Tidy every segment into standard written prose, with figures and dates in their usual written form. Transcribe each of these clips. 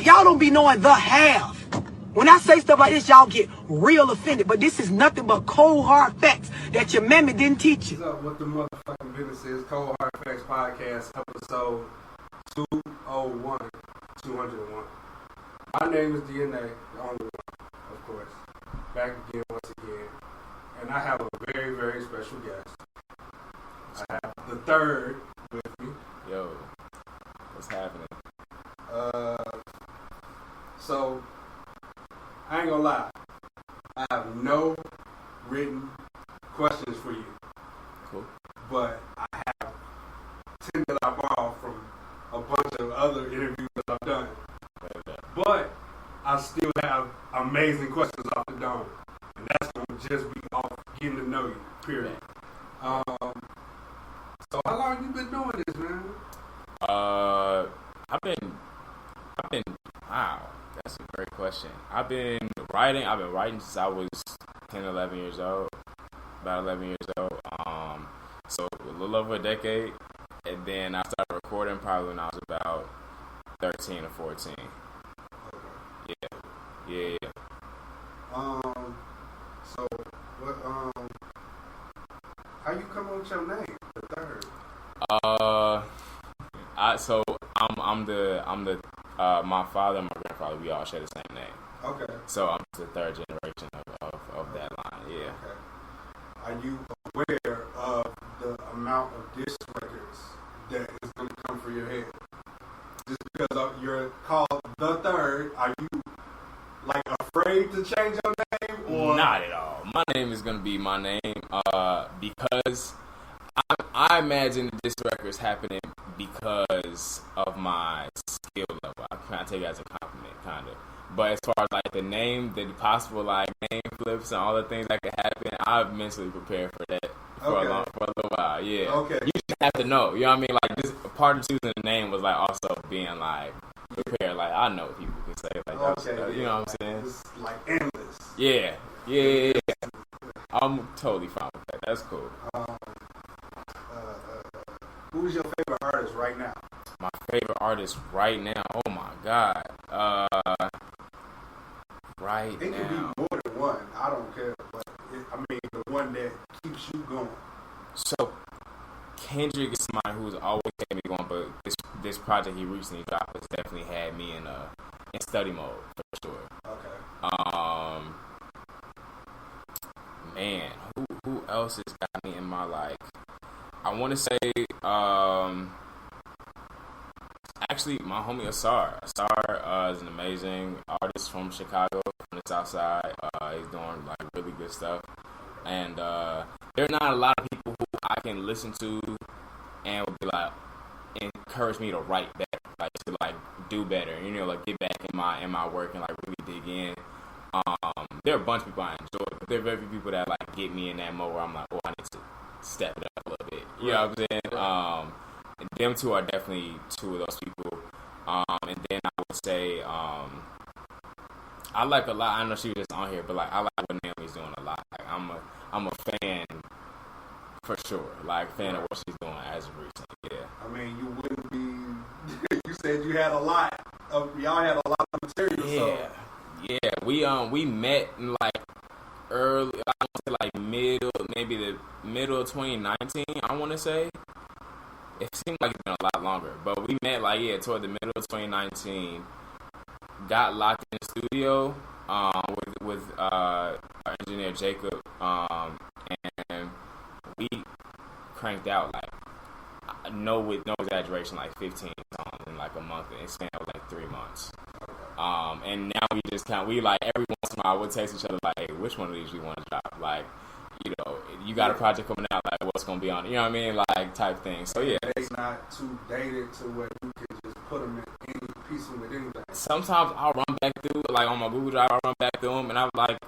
y'all don't be knowing the half. When I say stuff like this, y'all get real offended. But this is nothing but cold hard facts that your mammy didn't teach you. What's up with the motherfucking business is Cold Hard Facts Podcast, episode 201. My name is DNA, the only one, of course. Back again, once again. And I have a very, very special guest. I have the third with me. Yo, what's happening? So, I ain't gonna lie. I have no written questions for you. Cool. But I have 10 that I borrowed from a bunch of other interviews that I've done. But I still have amazing questions off the dome. And that's going to just be off getting to know you, period. So how long you been doing this, man? I've been, wow, that's a great question. I've been writing since I was 10, 11 years old, about 11 years old. So a little over a decade. And then I started recording probably when I was about 13 or 14. Yeah. So what? How you come up with your name, the third? My father and my grandfather, we all share the same name. Okay. So I'm the third generation of that line. Yeah. Okay. Are you aware of the amount of disc records that is going to come for your head? Just because you're called the third, are you like afraid to change your name? Or not at all. My name is gonna be my name because I imagine this record is happening because of my skill level. I kind of take it as a compliment, kind of. But as far as like the name, the possible like name flips and all the things that could happen, I've mentally prepared for that for a little while. Yeah. Okay. You just have to know. You know what I mean? Like this part of choosing the name was like also being like prepared. Like I know people can say like that. You know what I'm saying? It's like endless. Yeah. I'm totally fine with that. That's cool. Who's your favorite artist right now? My favorite artist right now? Oh my God. It can be more than one. I don't care. But the one that keeps you going. So Kendrick is somebody who's always kept me going, but this project he recently dropped has definitely had me in study mode for sure. Okay. Man, who else has got me in my I want to say actually my homie Asar. Asar is an amazing artist from Chicago, from the South Side. He's doing like really good stuff, and there are not a lot of people who I can listen to and would be like encourage me to write better, like to like do better, like get back in my work and like really dig in. There are a bunch of people I enjoy, but there are very few people that like get me in that mode where I'm like, oh, I need to step it up a little bit. You know what I'm saying? Them two are definitely two of those people. And then I would say I like a lot. I know she was just on here, but like I like what Naomi's doing a lot. Like I'm a fan for sure. Like fan of what she's doing as of recent. Yeah. You wouldn't be. You said you had a lot of y'all had a lot of material. Yeah. So. Yeah, we met in like early, I want to say like maybe the middle of 2019. I want to say it seemed like it's been a lot longer, but we met toward the middle of 2019. Got locked in the studio with our engineer Jacob, and we cranked out with no exaggeration 15 songs in like a month, and it spanned like 3 months. And now we just every once in a while we'll text each other like, hey, which one of these you want to drop? Like, you got a project coming out, like what's gonna be on it? You know what I mean? Like type thing. So yeah, it's not too dated to where you can just put them in any piece with anything. Sometimes I'll run back through like on my Google Drive. I'll run back through them, and I'm like,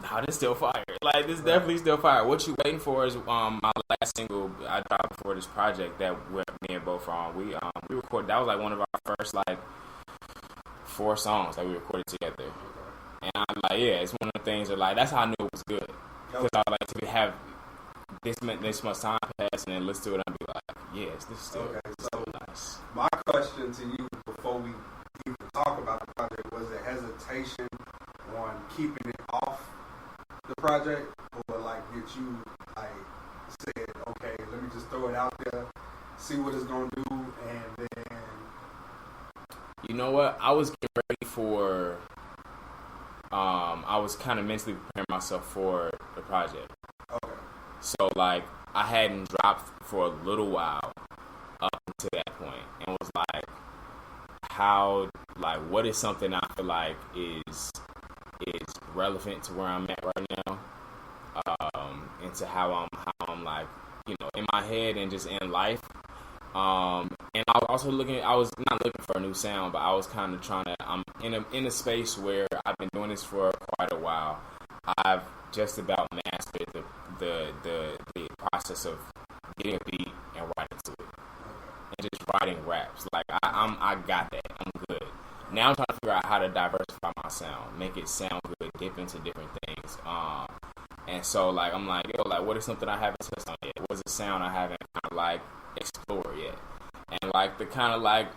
nah, this still fire. Like this definitely still fire. What you waiting for is my last single I dropped before this project that me and both are on. We recorded. That was like one of our first 4 songs that we recorded together. And I'm like, yeah, it's one of the things that that's how I knew it was good. Because I like to have this much time pass and then listen to it and be like, yes, this is still, okay. Still nice. My question to you before we even talk about the hesitation on keeping it off the project, or like get you like said, okay, let me just throw it out there, see what it's gonna do, and then You know what? I was getting ready for. I was kind of mentally preparing myself for the project. okay, So like I hadn't dropped for a little while up to that point, and was like, how like what is something I feel like is relevant to where I'm at right now, and to how I'm like, you know, in my head and just in life. And I was also I was not looking for a new sound, but I was kind of trying to, I'm in a space where I've been doing this for quite a while. I've just about mastered the process of getting a beat and writing to it. And just writing raps. Like, I got that. I'm good. Now I'm trying to figure out how to diversify my sound, make it sound good, dip into different things. And so, like, I'm like, yo, like, what is something I haven't touched on yet? What's a sound I haven't kind of, like, explored yet? And, like, the kind of, like,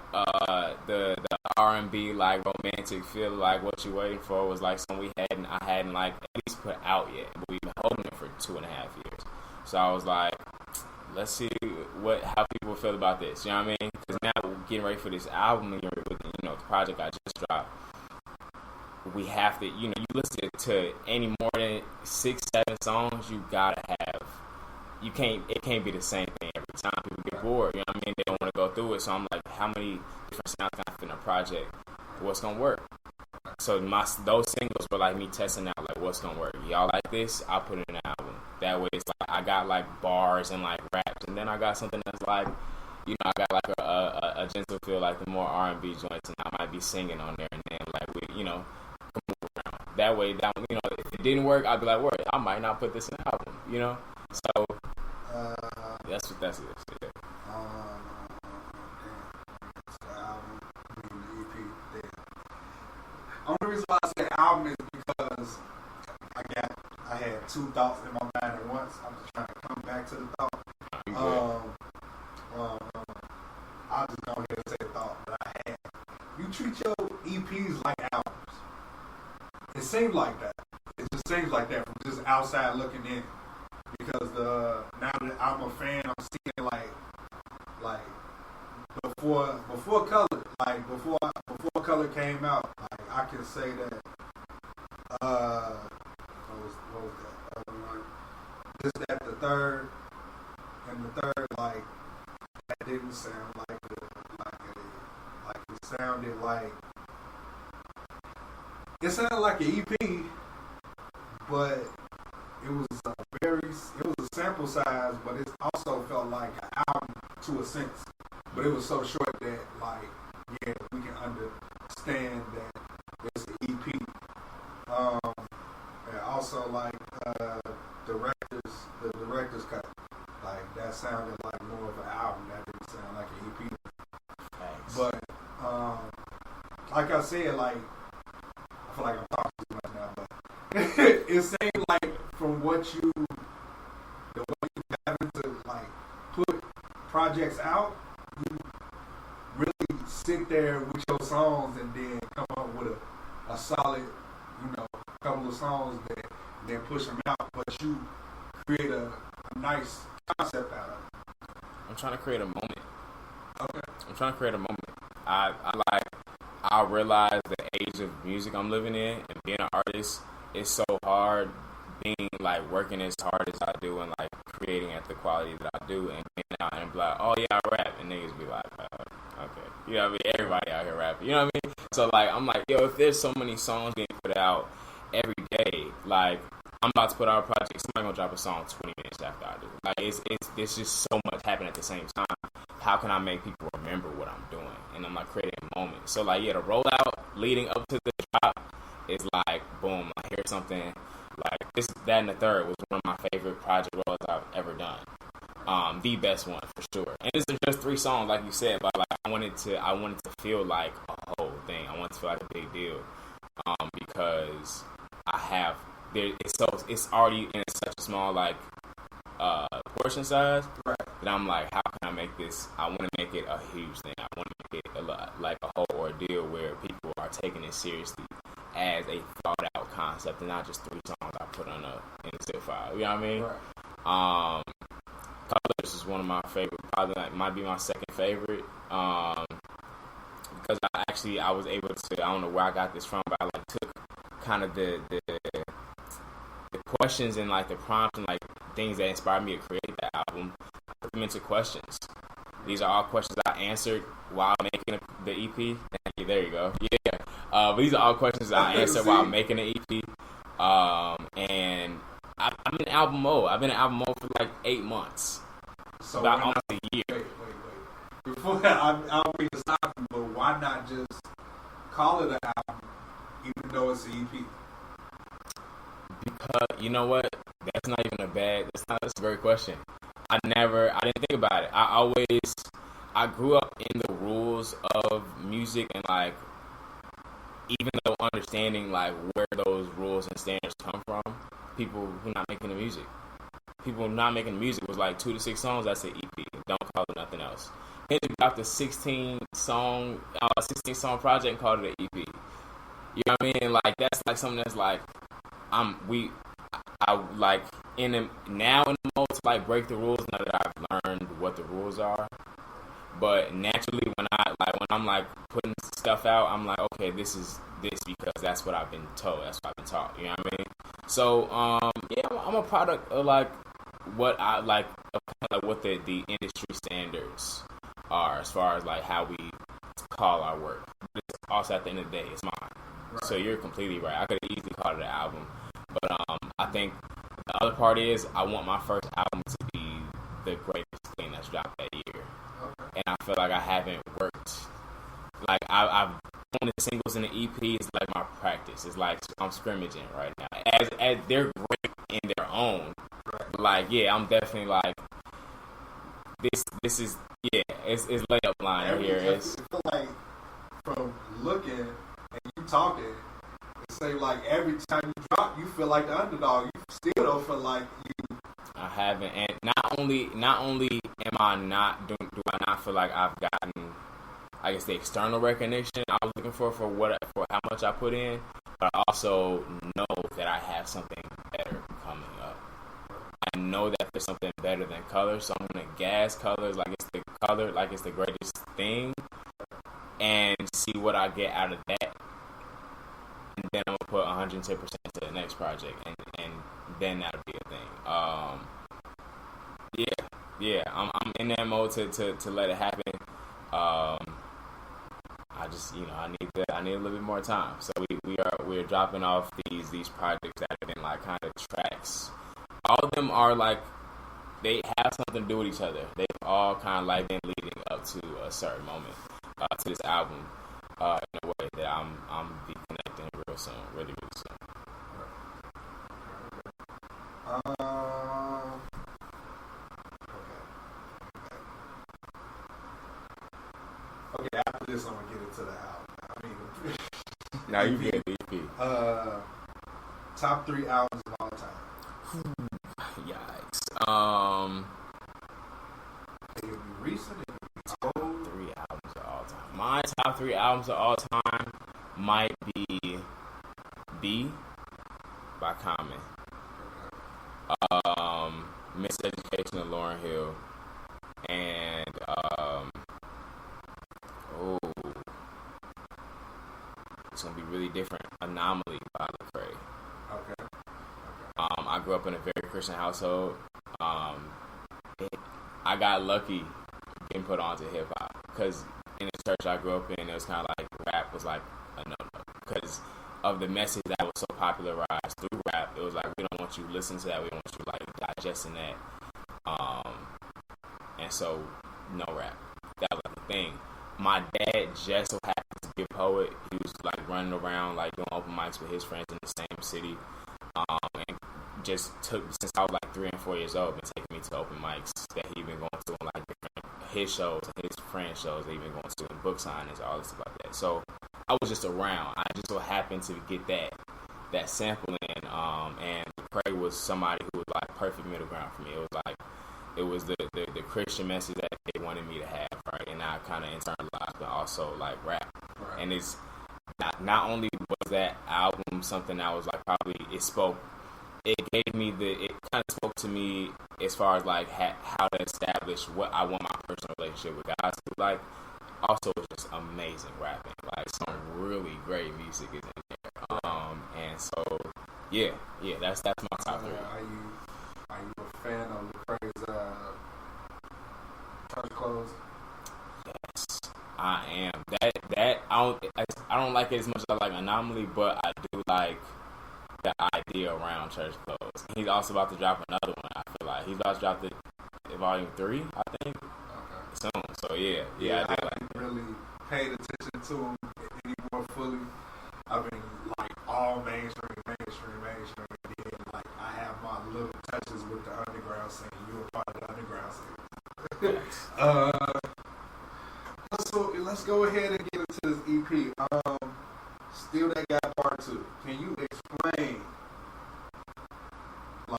the R&B, like, romantic feel, like, what you waiting for was, like, something I hadn't, like, at least put out yet. But we've been holding it for 2.5 years. So I was like, let's see how people feel about this. You know what I mean? Because now we're getting ready for this album, and the project I just dropped. We have to, you listen to any more than 6, 7 songs, you gotta have. It can't be the same thing every time. People get bored. You know what I mean? They don't want to go through it. So I'm like, how many different sounds can I fit in a project? What's gonna work? So those singles were like me testing out, like, what's gonna work. Y'all like this? I'll put it in an album. That way, it's like I got like bars and like raps, and then I got something that's like, I got like a gentle feel, like the more R&B joints, and I might be singing on there, and then like that way, if it didn't work, I'd be like, I might not put this in the album, So that's it. Yeah. the EP. Only reason why I say album is because I had 2 thoughts in my mind at once. I'm just trying to come back to the thought. I'll just go ahead and say the thought that I had. You treat your EPs like albums. It seems like that. It just seems like that from just outside looking in. Because now that I'm a fan, I'm seeing like before Color, like before Color came out, like I can say that what was that other one? Just that the third like that didn't sound like it sounded like an EP, but it was a sample size, but it also felt like an album to a sense. But it was so short that, like, yeah, we can understand that it's an EP. And also, like, the director's cut, like, that sounded like more of an album. That didn't sound like an EP. Thanks. But, like I said, like, I feel like I'm talking too much now, but it seemed like from the way you having to, like, put projects out, you really sit there with your songs and then come up with a solid, couple of songs that then push them out, but you create a nice concept out of it. I'm trying to create a moment. Okay. I'm trying to create a moment. I realize the age of music I'm living in, and being an artist is so hard. Being like working as hard as I do and like creating at the quality that I do, and being out and be like, oh yeah, I rap, and niggas be like, okay, you know what I mean? Everybody out here rapping, you know what I mean? So like, I'm like, yo, if there's so many songs being put out every day, like I'm about to put out a project, somebody gonna drop a song 20 minutes after I do. Like it's just so much happening at the same time. How can I make people remember what I'm doing? And I'm like creating a moment. So like, yeah, the rollout leading up to the drop is like, boom, I hear something. Like this, that, and the third was one of my favorite project rollouts I've ever done. The best one for sure. And this is just 3 songs, like you said, but like I wanted to feel like a whole thing. I wanted to feel like a big deal, because it's already in such a small like portion size, Right. that I'm like, how can I make this? I want to make it a huge thing. I want to make it like a whole ordeal where people are taking it seriously as a thought out concept and not just 3 songs I put in a zip file. You know what I mean? Right. Colors is one of my favorite, probably like, might be my second favorite. Because I was able to, I don't know where I got this from, but I like took kind of the questions and like the prompts and like things that inspired me to create the album, put them into questions. These are all questions I answered while making the EP. There you go. Yeah. But these are all questions I answered while making the EP. And I'm in album mode. I've been in album mode for like 8 months. So about almost a year. Wait. Before that, I don't mean to stop you, but why not just call it an album, even though it's an EP? Because, you know what? That's not a great question. I didn't think about it. I grew up in the rules of music and like, even though understanding like where those rules and standards come from, people who not making the music. People not making the music was like 2 to 6 songs, that's an EP. Don't call it nothing else. Kendrick got the 16 song project and called it an EP. You know what I mean? Like that's like something that's like I like now in the mode to like break the rules now that I've learned what the rules are. But naturally when I'm like putting stuff out, I'm like, okay, this is this because that's what I've been told, that's what I've been taught. You know what I mean? So yeah, I'm a product of like what I like, of kind of like what the industry standards are as far as like how we call our work. But it's also at the end of the day, it's mine. Right. So you're completely right. I could have easily called it an album, but I think the other part is I want my first album to be the greatest thing that's dropped that year. Okay. And I feel like I haven't worked. Like I've on the singles and the EP is like my practice. It's like I'm scrimmaging right now. As they're great in their own. Right. But like yeah, I'm definitely like this is yeah, it's layup line here. I feel like from looking and you talking, it seems like every time you drop, you feel like the underdog. You still don't feel like you. I haven't, and not only am I not do I not feel like I've gotten, I guess, the external recognition I was looking for how much I put in, but I also know that I have something better coming up. I know that there's something better than colors, so I'm gonna gas colors like it's the greatest thing, and see what I get out of that, and then I'm gonna put 110% to the next project, and then that'll be a thing. Yeah, I'm in that mode to let it happen. I just I need a little bit more time. So we're dropping off these projects that have been like kind of tracks. All of them are like they have something to do with each other. They've all kind of like been leading up to a certain moment to this album in a way that I'm be connecting real soon, really soon. Okay, after this, I'm gonna get into the album. Now you get EP. Top 3 albums of all time. Yikes. It could be recent. It Top 3 albums of all time. My top 3 albums of all time might be B by Common. Miseducation of Lauryn Hill, and it's gonna be really different. Anomaly by Lecrae. Okay. I grew up in a very Christian household. I got lucky getting put onto hip hop because in the church I grew up in, it was kind of like rap was like a no-no because of the message that was so popularized through rap. It was like we don't want you listening to that. We don't want you like digesting that. And so no rap. That was like the thing. My dad just so happened to be a poet. He was like running around like doing open mics with his friends in the same city. And just took since I was like 3 and 4 years old, been taking me to open mics that he been going to, and like different his shows and his friends' shows that he been going to, and book signings, all this stuff like that. So I was just around. I just so happened to get that sample in. And Craig was somebody who was like perfect middle ground for me. It was the Christian message that they wanted me to have, right? And I kind of internalized, but also like rap. Right. And it's not only was that album something that was like probably it gave me it kind of spoke to me as far as like how to establish what I want my personal relationship with God to be like. Also, it's just amazing rapping. Like some really great music is in there. And so yeah, that's my top three. Are you a fan of the phrase church clothes? Yes, I am. That I don't like it as much as I like Anomaly, but I do like the idea around church clothes. He's also about to drop another one. I feel like he's about to drop the volume 3, I think. Okay. Soon. So yeah, I haven't really paid attention to him any more fully. I've been like all mainstream, and then like I have my little touches with the underground scene. You were part of the underground scene. Let's go ahead and get into this EP. Still That Guy Part 2. Can you explain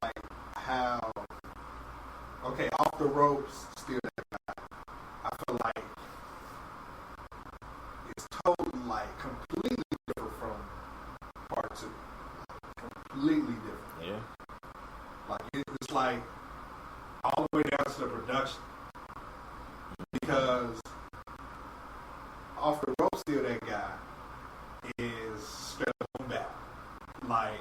like how Off the Ropes, Still That Guy, I feel like it's totally like completely different from Part 2. Completely different. Yeah. Like it's like all the way down to the production. Because Off the Ropes, Still That Guy is straight up battle. Like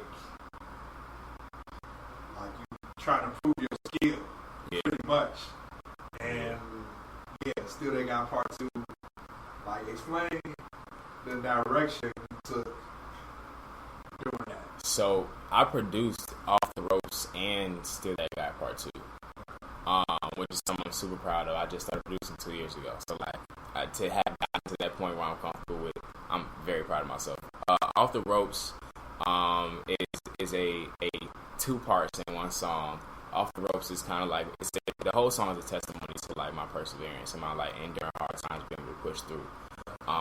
you trying to prove your skill, pretty much. And Still That Guy Part 2. Like explain the direction you took doing that. So I produced Off the Ropes and Still That Guy Part 2. Which is something I'm super proud of. I just started producing 2 years ago. So like to have gotten to that point where I'm comfortable with, I'm very proud of myself. Off the Ropes is a 2 parts in one song. Off the Ropes is kind of like the whole song is a testimony to like my perseverance and my like enduring hard times, being able to push through.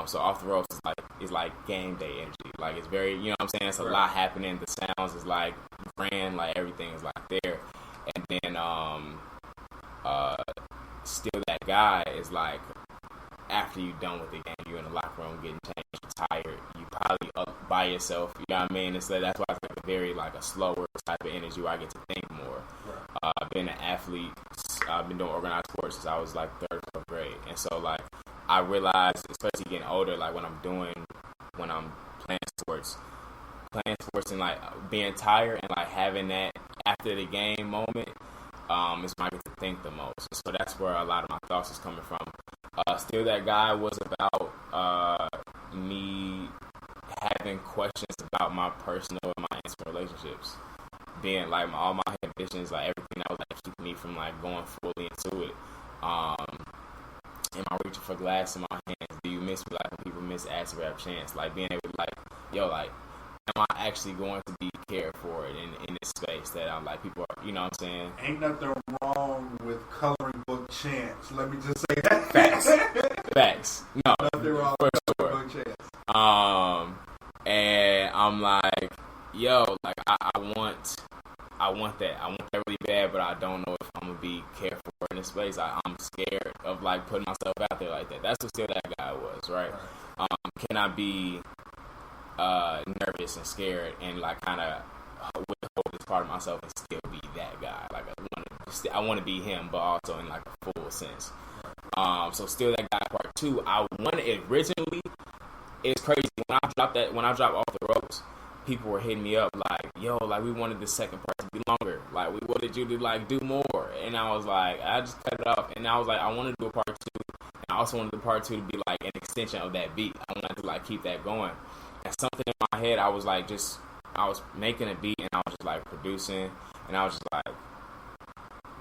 So Off the Ropes is like game day energy. Like it's very, you know what I'm saying? It's a lot happening. The sounds is like grand, like everything is like there. And then Still That Guy is like after you done with the game, you're in the locker room getting changed, you're tired, you probably up by yourself, you know what I mean? And so that's why it's like a very like a slower type of energy where I get to think more. I've been an athlete, I've been doing organized sports since I was like 3rd, 4th grade. And so like I realized, especially getting older, like when I'm playing sports and like being tired and like having that after the game moment, is when I get to think the most. So that's where a lot of my thoughts is coming from. Still That Guy was about me having questions about my personal and my intimate relationships. Being like all my ambitions, like everything that was like keeping me from like going fully into it. Am I reaching for glass in my hands? Do you miss me like when people miss acid rap chance? Like being able to like, like, am I actually going to be cared for it in this space that I'm like, people are, you know what I'm saying? Ain't nothing wrong with coloring book chants. Let me just say that. Facts. No, nothing wrong for with sure. coloring book chants. And I'm like, like I want that. I want that really bad, but I don't know if I'm gonna be cared for in this space. I'm scared of like putting myself out there like that. That's what Still That Guy was, right? Can I be nervous and scared and like kind of withhold this part of myself and still be that guy? Like I want to be him, but also in like a full sense. So Still That Guy Part 2, I wanted it originally. It's crazy when I dropped Off the Ropes, people were hitting me up like, like we wanted the second part to be longer. Like we wanted you to like do more, and I was like, I just cut it off, and I was like, I wanted to do a part 2, and I also wanted the part 2 to be like an extension of that beat. I wanted to like keep that going. And something in my head, I was like, I was making a beat, and I was just like producing, and I was just like,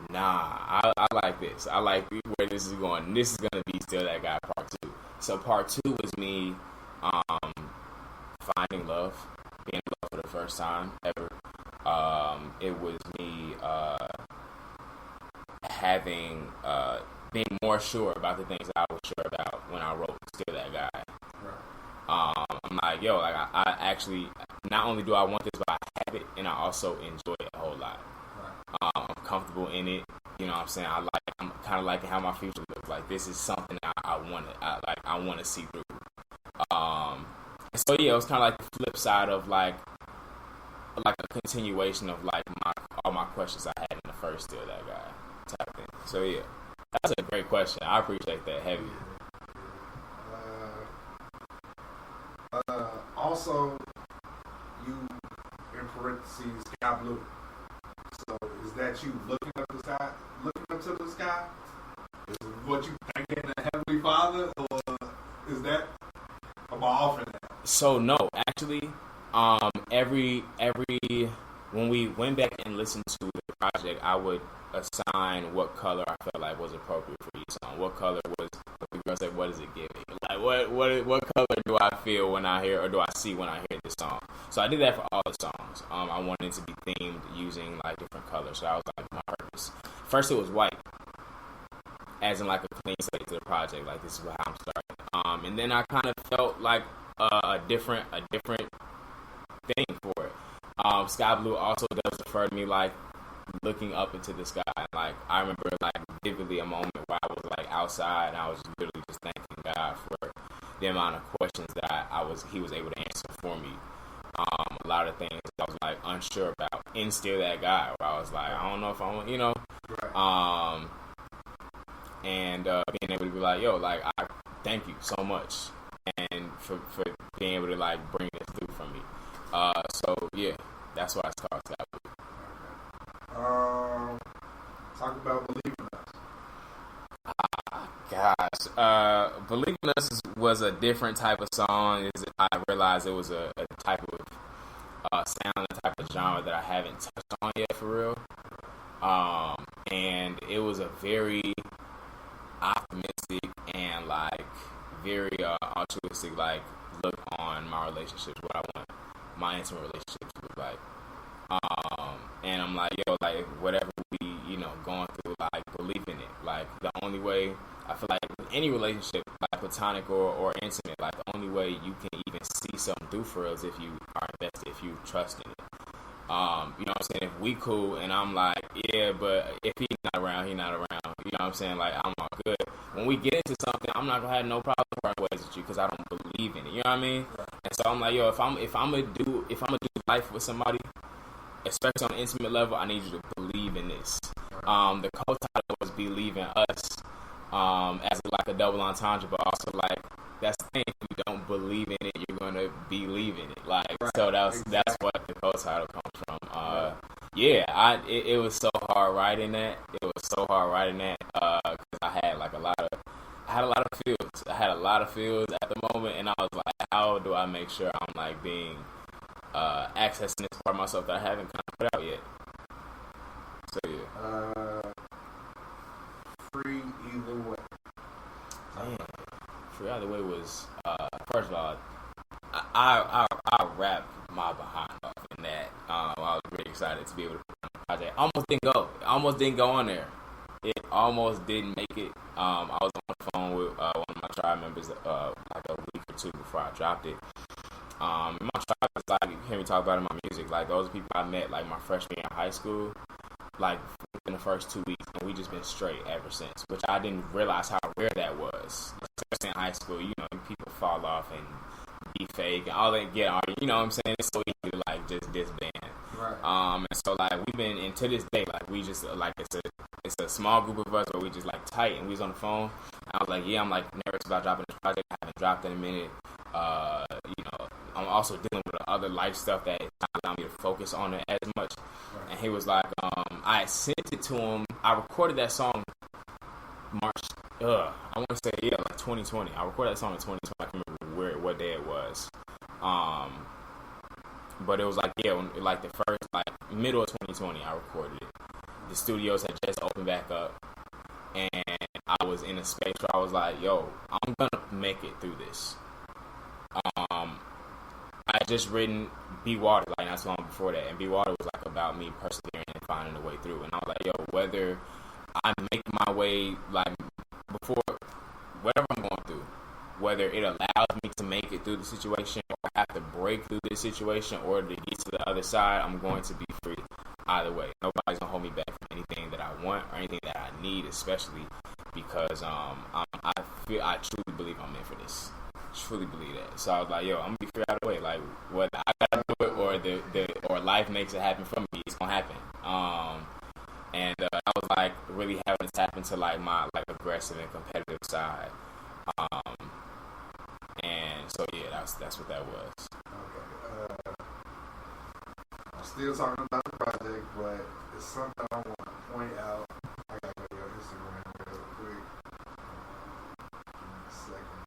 nah, I like this. I like where this is going. This is gonna be Still That Guy Part 2. So Part 2 was me finding love, being in love for the first time ever. It was me having being more sure about the things that I was sure about when I wrote Still That Guy. I'm like, I actually, not only do I want this, but I have it, and I also enjoy it a whole lot. I'm comfortable in it. You know what I'm saying? I'm kind of liking how my future looks like. This is something I want to see through. so yeah, it was kind of like the flip side of like a continuation of like all my questions I had in the first Still That Guy type thing. So yeah, that's a great question. I appreciate that heavy. Also, you in parentheses sky blue. So is that you looking up to the sky? Is what you thinking the Heavenly Father, or is that am I off in that? So no, actually, every when we went back and listened to the project, I would assign what color I felt like was appropriate for each song. What color was the girl said? What does it give me? Like what color do I feel when I hear or do I see when I hear this song? So I did that for all the songs. I wanted it to be themed using like different colors. So I was like, my purpose. First, it was white, as in like a clean slate to the project. Like this is how I'm starting. And then I kind of felt like a different thing for it. Sky blue also does refer to me like looking up into the sky. Like I remember like vividly a moment where I was like outside and I was literally just thanking God for the amount of questions that he was able to answer for me. A lot of things I was like unsure about in Still That Guy, where I was like, I don't know if I want, you know. Right. And being able to be like, yo, like I thank you so much, and for being able to like bring this through for me. So yeah, that's why it's called Sky Blue. Talk about Believe in Us. Gosh, Believe in Us was a different type of song. I realized it was a type of sound, a type of genre that I haven't touched on yet for real. And it was a very optimistic and like very altruistic like look on my relationships, what I want my intimate relationships to look like. And I'm like, yo, like whatever we, going through, like believe in it. Like the only way I feel like with any relationship, like platonic or intimate, like the only way you can even see something through for us if you are invested, if you trust in it. You know what I'm saying? If we cool and I'm like, yeah, but if he's not around, he's not around. You know what I'm saying? Like I'm all good. When we get into something, I'm not gonna have no problem parting ways with you because I don't believe in it. You know what I mean? And so I'm like, yo, if I'm gonna do life with somebody, especially on an intimate level, I need you to believe in this. The co-title was Believe in Us, as like a double entendre, but also like that's the thing. If you don't believe in it, you're gonna believe in it. Like so that's what the co-title comes from. Yeah, it was so hard writing that. It was so hard writing that because I had a lot of feels. I had a lot of feels at the moment, and I was like, how do I make sure I'm like being accessing this part of myself that I haven't kind of put out yet? So yeah. Free Either Way. Man, Free Either Way was first of all, I rapped my behind off in that. I was really excited to be able to put on the project. Almost didn't go on there. It almost didn't make it. I was on the phone with one of my tribe members like a week or two before I dropped it. My tribe is like, you hear me talk about it in my music, like those people I met like my freshman year in high school, like in the first 2 weeks, and we just been straight ever since, which I didn't realize how rare that was. Especially in high school, people fall off and be fake and all that, you know what I'm saying? It's so easy to like just disband. Right. And so like we've been, and to this day, like we just like it's a small group of us where we just like tight, and we was on the phone. I was like, yeah, I'm like nervous about dropping this project. I haven't dropped in a minute. I'm also dealing with other life stuff that is not allowing me to focus on it as much. Right. And he was like, I sent it to him. I recorded that song March. I want to say like 2020. I recorded that song in 2020. I can't remember what day it was. But it was like like the first middle of 2020. I recorded it. The studios had just opened back up, and I was in a space where I was like, yo, I'm gonna make it through this. I had just written Be Water like not so long before that, and Be Water was like about me persevering and finding a way through. And I was like, yo, whether I make my way like before whatever I'm going through, whether it allows me to make it through the situation or I have to break through this situation or to get to the other side, I'm going to be free either way. Nobody's gonna hold me back from anything that I want or anything that I need, especially because I truly believe I'm in for this. truly believe that. So I was like, yo, I'm gonna be figured out a way. Like, whether I gotta do it or life makes it happen for me, it's gonna happen. And I was like really having to tap into like my like aggressive and competitive side. And so yeah, that's what that was. Okay. I'm still talking about the project, but it's something I want to point out. I gotta go to your Instagram real quick. Give me a second.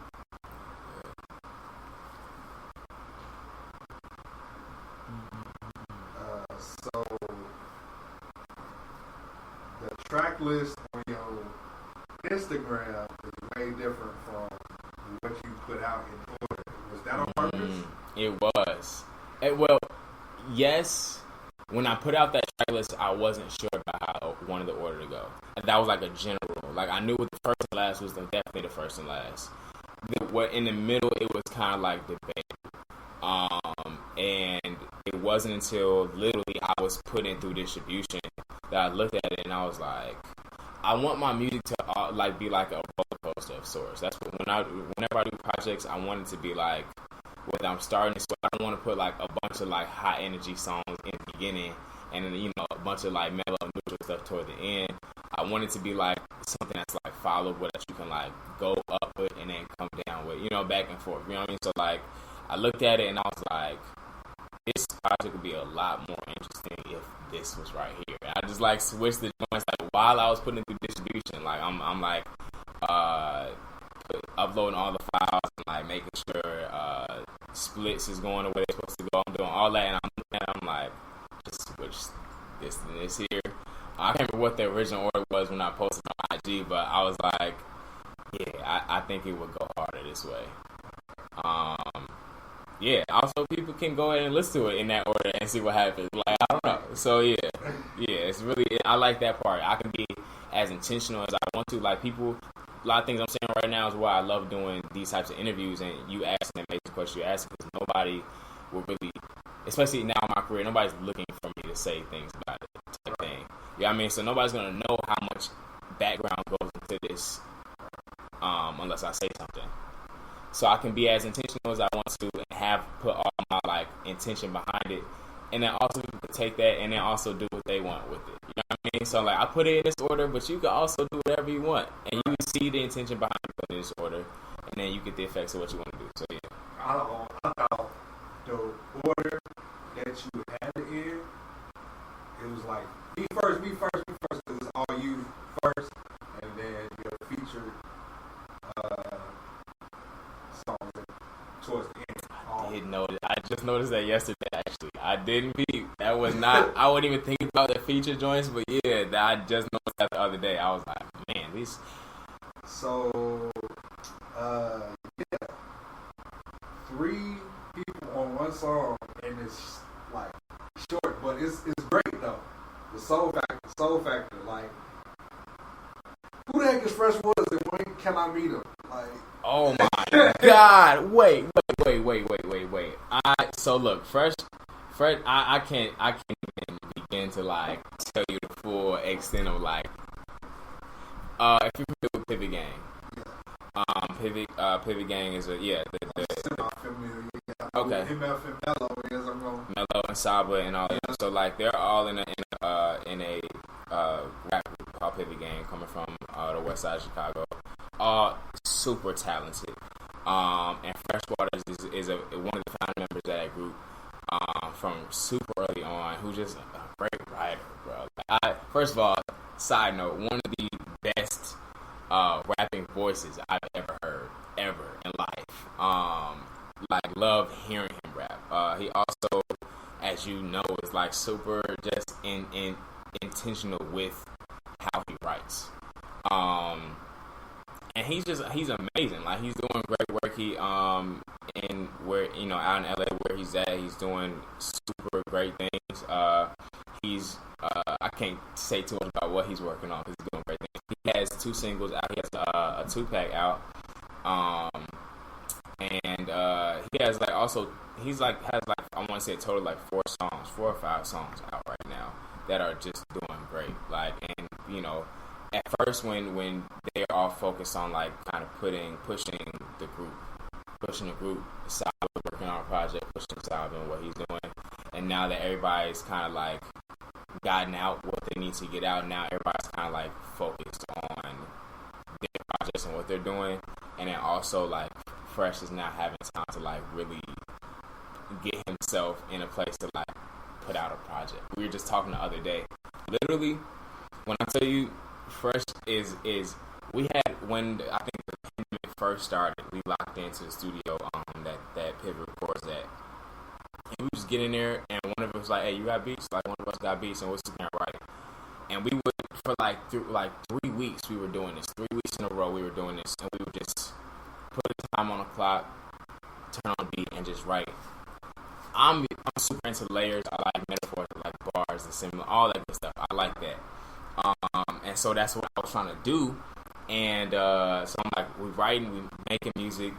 So the track list on your Instagram is way different from what you put out in order. Was that on purpose? It was. Well, yes. When I put out that track list, I wasn't sure about how I wanted the order to go. And that was like a general. Like, I knew what the first and last was definitely the first and last. What in the middle, it was kind of like debate. And it wasn't until literally I was put in through distribution that I looked at it and I was like, I want my music to like be like a roller coaster of sorts. That's what whenever I do projects, I want it to be like, whether I'm starting to, I don't want to put like a bunch of like high energy songs in the beginning and then, you know, a bunch of like mellow neutral stuff toward the end. I want it to be like something that's like followable that you can like go up with and then come down with, you know, back and forth. You know what I mean? So like, I looked at it and I was like, this project would be a lot more interesting if this was right here. And I just like switched the joints like while I was putting it through distribution. Like I'm like uploading all the files and like making sure splits is going the way it's supposed to go. I'm doing all that and I'm like, just switch this and this here. I can't remember what the original order was when I posted on IG, but I was like, yeah, I think it would go harder this way. Yeah, also people can go ahead and listen to it in that order and see what happens. Like, I don't know. So yeah, it's really, I like that part. I can be as intentional as I want to. Like, people, a lot of things I'm saying right now is why I love doing these types of interviews and you asking the amazing questions you ask, because nobody will really, especially now in my career, nobody's looking for me to say things about it type thing. You know what I mean? So nobody's going to know how much background goes into this unless I say something. So I can be as intentional as I want to and have put all my like intention behind it, and then also take that and then also do what they want with it. You know what I mean? So like, I put it in this order, but you can also do whatever you want, and you see the intention behind it in this order, and then you get the effects of what you want to do. So yeah. I thought the order that you had it in, it was like me first. It was all you first, and then your featured songs towards the end. I just noticed that yesterday. Actually, I didn't be. That was not. I wouldn't even think about the feature joints, but yeah, I just noticed that the other day. I was like, man, these. So, yeah, 3 people on one song, and it's like short, but it's great though. The soul factor, like, who the heck is Fresh Woods and when can I meet him? Like, oh my God! Wait. So look, Fresh. I can't even begin to like tell you the full extent of like. If you do Pivot Gang, Pivot Gang is okay. MF and Mello is I'm going. Mello and Saba and all that. So like, they're all in a rap group called Pivot Gang, coming from the west side of Chicago. All super talented. And Freshwaters is one of the founding members of that group from super early on, who's just a great writer, bro. First of all, side note, one of the best rapping voices I've ever heard, ever in life. Like, love hearing him rap. He also, as you know, is like super just intentional with how he writes. And he's amazing. Like, he's doing great work. He in where, you know, out in LA where he's at, he's doing super great things. He's I can't say too much about what he's working on because he's doing great things. He has 2 singles out. He has a 2-pack out. And he has like also has I want to say a total like 4 or 5 songs out right now that are just doing great. Like, and you know, at first when they're all focused on like kind of pushing the group pushing the group aside, working on a project, pushing aside doing what he's doing. And now that everybody's kind of like gotten out what they need to get out, now everybody's kind of like focused on their projects and what they're doing. And then also like Fresh is now having time to like really get himself in a place to like put out a project. We were just talking the other day. Literally, when I tell you Fresh is we had, when I think the pandemic first started, we locked into the studio that Pivot records at. And we just get in there, and one of us was like, "Hey, you got beats?" Like, one of us got beats, and we're sitting there writing. And we would, for like 3 weeks, we were doing this. 3 weeks in a row, we were doing this, and we would just put the time on the clock, turn on the beat, and just write. I'm super into layers. I like metaphors, I like bars, the similar, all that good stuff. I like that. And so that's what I was trying to do. And so I'm like, we writing, we making music,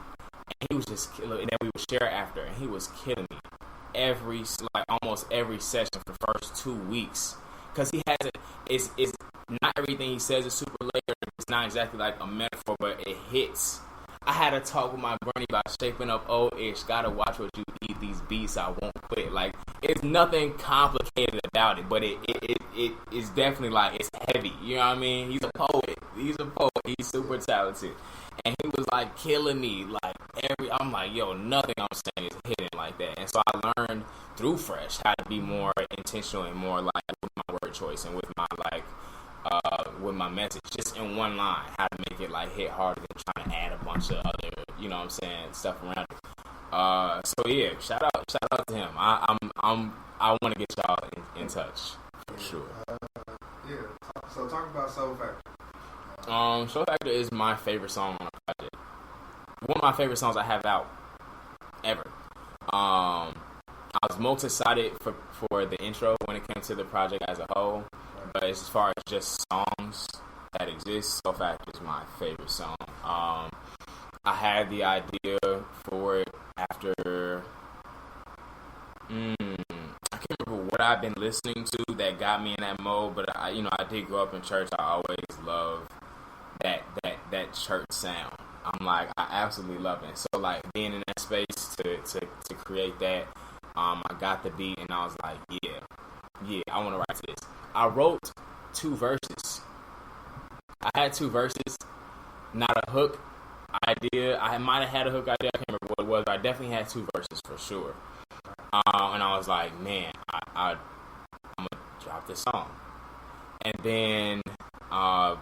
and he was just killing. And then we would share after, and he was killing me almost every session for the first 2 weeks, because he has it. It's not everything he says is super layered. It's not exactly like a metaphor, but it hits. I had a talk with my granny about shaping up old-ish. Gotta watch what you eat. These beats, I won't quit. Like, it's nothing complicated about it, but it is definitely like, it's heavy. You know what I mean? He's a poet. He's super talented, and he was like killing me. Like I'm like, yo, nothing I'm saying is hidden like that. And so I learned through Fresh how to be more intentional and more like with my word choice and with my with my message, just in one line, how to make it like hit harder than trying to add a bunch of other, you know what I'm saying, stuff around it. So yeah, shout out to him. I want to get y'all in touch for sure. Yeah. So talk about Soul Factor. Soul Factor is my favorite song on the project. One of my favorite songs I have out ever. I was most excited for the intro when it came to the project as a whole. But as far as just songs that exist, Soul Factor is my favorite song. I had the idea for it after I can't remember what I've been listening to that got me in that mode, but I did grow up in church. I always love that church sound. I'm like, I absolutely love it. So like being in that space to create that, I got the beat and I was like, yeah, I want to write to this. I wrote 2 verses. I had 2 verses, not a hook idea. I might have had a hook idea. I can't remember what it was, but I definitely had 2 verses for sure. And I was like, man, I'm going to drop this song. And then time,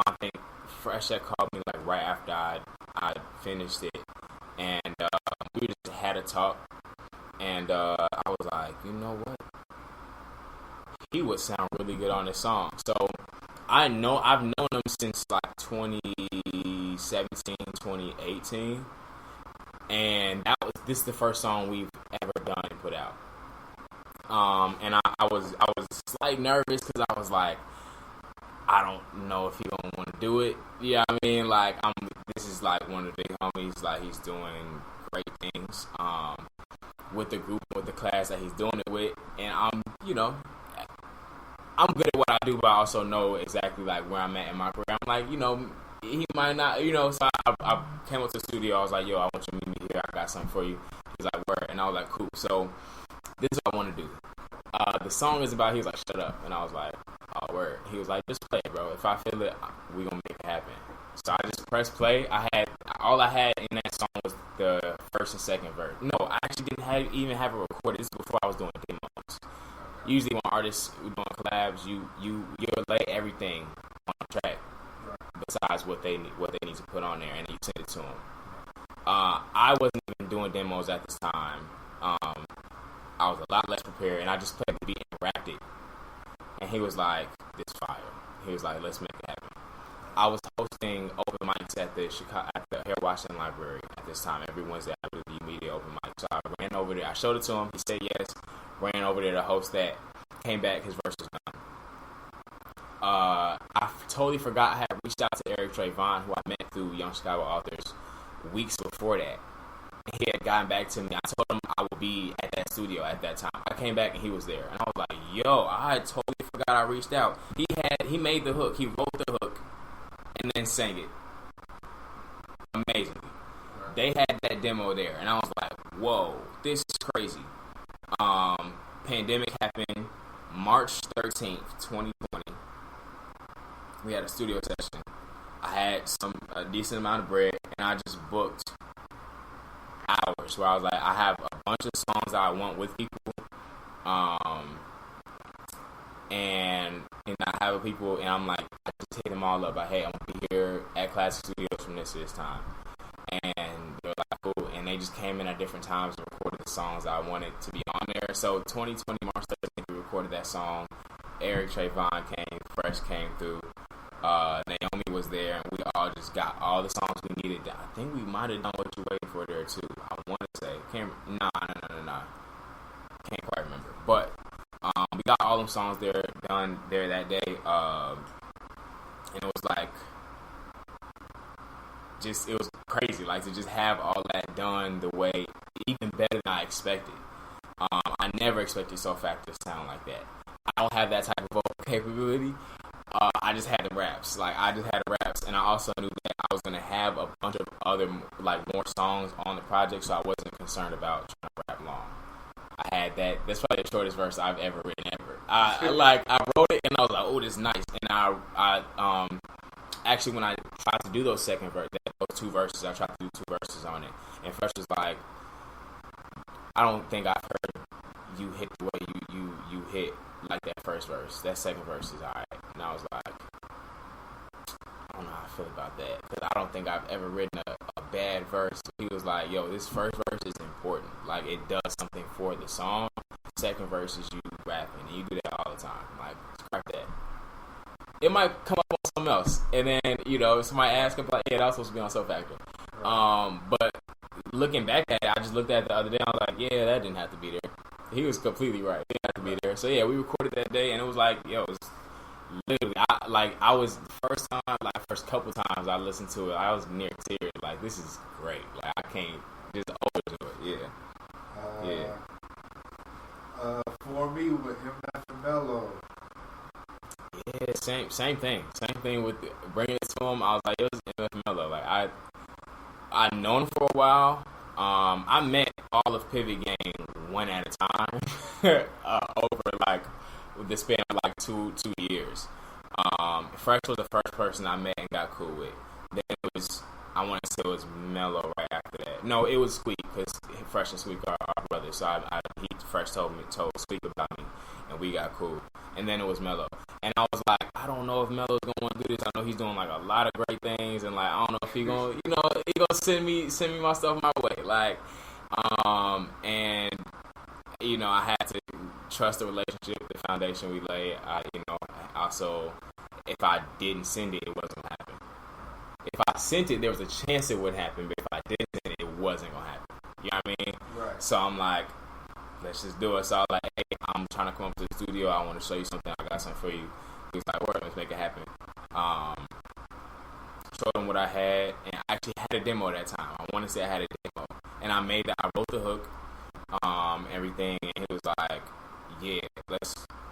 I think Fresh had called me like right after I finished it. And we just had a talk. And I was like, you know what? He would sound really good on this song. So I've known him since like 2017, 2018. And this is the first song we've ever done and put out. And I was slightly nervous because I was like, I don't know if he gonna want to do it. Yeah, I mean, like this is like one of the big homies. Like he's doing great things with the group, with the class that he's doing it with, and I'm good at what I do, but I also know exactly like where I'm at in my career. I'm like, he might not, So I came up to the studio. I was like, yo, I want you to meet me here. I got something for you. He's like, word, and I was like, cool. So this is what I want to do. The song is about. He was like, shut up, and I was like, oh, word. He was like, just play it, bro. If I feel it, we gonna make it happen. So I just pressed play. All I had in that song was the first and second verse. No, I actually didn't even have it recorded. This is before I was doing demos. Usually when artists are doing collabs, you lay everything on the track besides what they need to put on there, and you send it to them. I wasn't even doing demos at this time. I was a lot less prepared, and I just played the beat and rapped it. And he was like, "This fire." He was like, "Let's make it happen." I was hosting open mics at the Harold Washington Library at this time. Every Wednesday I would do media open mic. So I ran over there. I showed it to him. He said yes. Ran over there to host that. Came back. His verse was done. I totally forgot I had reached out to Eric Trayvon, who I met through Young Chicago Authors, weeks before that. He had gotten back to me. I told him I would be at that studio at that time. I came back and he was there. And I was like, yo, I totally forgot I reached out. He made the hook. He wrote the hook and then sang it amazingly. they had that demo there, and I was like, whoa, this is crazy. Pandemic happened March 13th, 2020. We had a studio session. I had a decent amount of bread, and I just booked hours where I was like, I have a bunch of songs that I want with people, and I have people, and I'm like, I just hit them all up. Like, hey, I'm gonna be here at Classic Studios from this to this time, and they're like, cool, and they just came in at different times and recorded the songs that I wanted to be on there. So 2020 March 13th, we recorded that song. Eric Trayvon came, Fresh came through. Naomi was there, and we all just got all the songs we needed. I think we might have done What You Waiting For there too. I want to say, can't quite remember. But we got all them songs done there that day, and it was like, it was crazy, like to just have all that done the way, even better than I expected. I never expected Soul Factor to sound like that. I don't have that type of vocal capability. I just had the raps. Like, I just had the raps, and I also knew that I was going to have a bunch of other, like, more songs on the project, so I wasn't concerned about trying to rap long. I had that. That's probably the shortest verse I've ever written, ever. I wrote it, and I was like, oh, this is nice. And I actually, when I tried to do those those two verses, I tried to do two verses on it. And Fresh was like, I don't think I've heard you hit the way you hit, like, that first verse. That second verse is alright. And I was like, I don't know how I feel about that, because I don't think I've ever written a bad verse. He was like, yo, this first verse is important. Like, it does something for the song. Second verse is you rapping, and you do that all the time. Like, scrap that. It might come up on something else, and then, somebody asks him, like, yeah, that was supposed to be on Soul Factor. Right. But looking back at it, I just looked at it the other day, and I was like, yeah, that didn't have to be there. He was completely right. It didn't have to be there. So, yeah, we recorded that day, and it was like, yo, it was literally, I was the first couple times I listened to it, I was near tears. Like, this is great. Like, I can't just overdo it. Yeah. For me, with Unmastered Mellow. Yeah, same thing. Same thing with bringing it to him. I was like, it was Unmastered Mellow. Like, I've known him for a while. I met all of Pivot Gang one at a time over, like, with the span of, like, two years. Fresh was the first person I met and got cool with. Then it was, I want to say it was Mello right after that. No, it was Squeak, because Fresh and Squeak are brothers. So he first told Squeak about me, and we got cool. And then it was Mello. And I was like, I don't know if Mello's going to want to do this. I know he's doing, like, a lot of great things, and, like, I don't know if he going to, send me my stuff my way. Like, and, I had to trust the relationship, the foundation we laid. Also, if I didn't send it, it wasn't going to happen. If I sent it, there was a chance it would happen, but if I didn't send it, it wasn't going to happen. You know what I mean? Right. So I'm like, let's just do it. So I was like, hey, I'm trying to come up to the studio. I want to show you something. I got something for you. He was like, word, let's make it happen. Showed him what I had, and I actually had a demo that time. I want to say I had a demo, and I wrote the hook, everything, and he was like, yeah,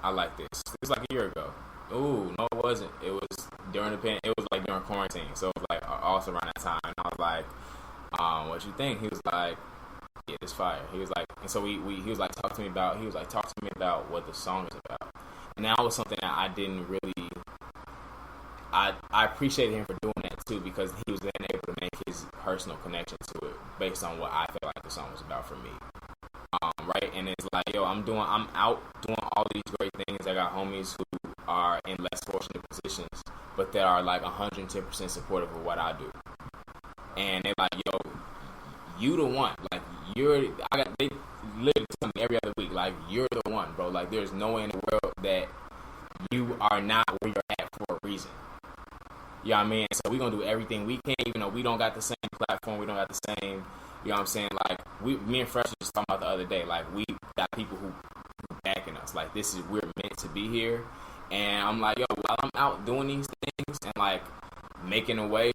I like this. It was like a year ago. Ooh, no, it wasn't. It was during it was like during quarantine, so it was like also around that time. And I was like, what you think? He was like, yeah, it's fire. He was like, and so he was like, talk to me about what the song is about. And that was something that I didn't really, I appreciated him for doing that too, because he was then able to make his personal connection to it based on what I felt like the song was about for me. Right? And it's like, yo, I'm out doing all these great things. I got homies who are in less fortunate positions, but they are like 110% supportive of what I do. And they're like, yo, you the one. Like, they literally tell me every other week, like, you're the one, bro. Like, there's no way in the world that you are not where you're at for a reason. You know what I mean? So we're going to do everything we can, even though we don't got the same platform, we don't got the same, you know what I'm saying? Like, me and Fresh were just talking about the other day, like, we got people who backing us. Like, we're meant to be here. And I'm like, yo, while I'm out doing these things and, like, making a way,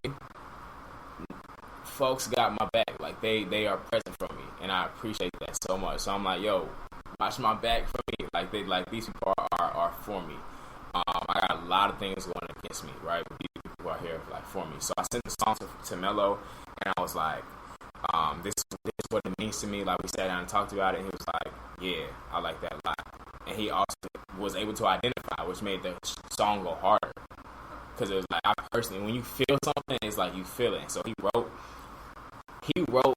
folks got my back. Like, they are present for me, and I appreciate that so much. So I'm like, yo, watch my back for me. Like these people are for me. I got a lot of things going against me, right? But these people are here, like, for me. So I sent the song to Mello, and I was like, This is what it means to me. Like, we sat down and talked about it, and he was like, yeah, I like that a lot. And he also was able to identify, which made the song go harder. Because it was like, I personally, when you feel something, it's like you feel it. So he wrote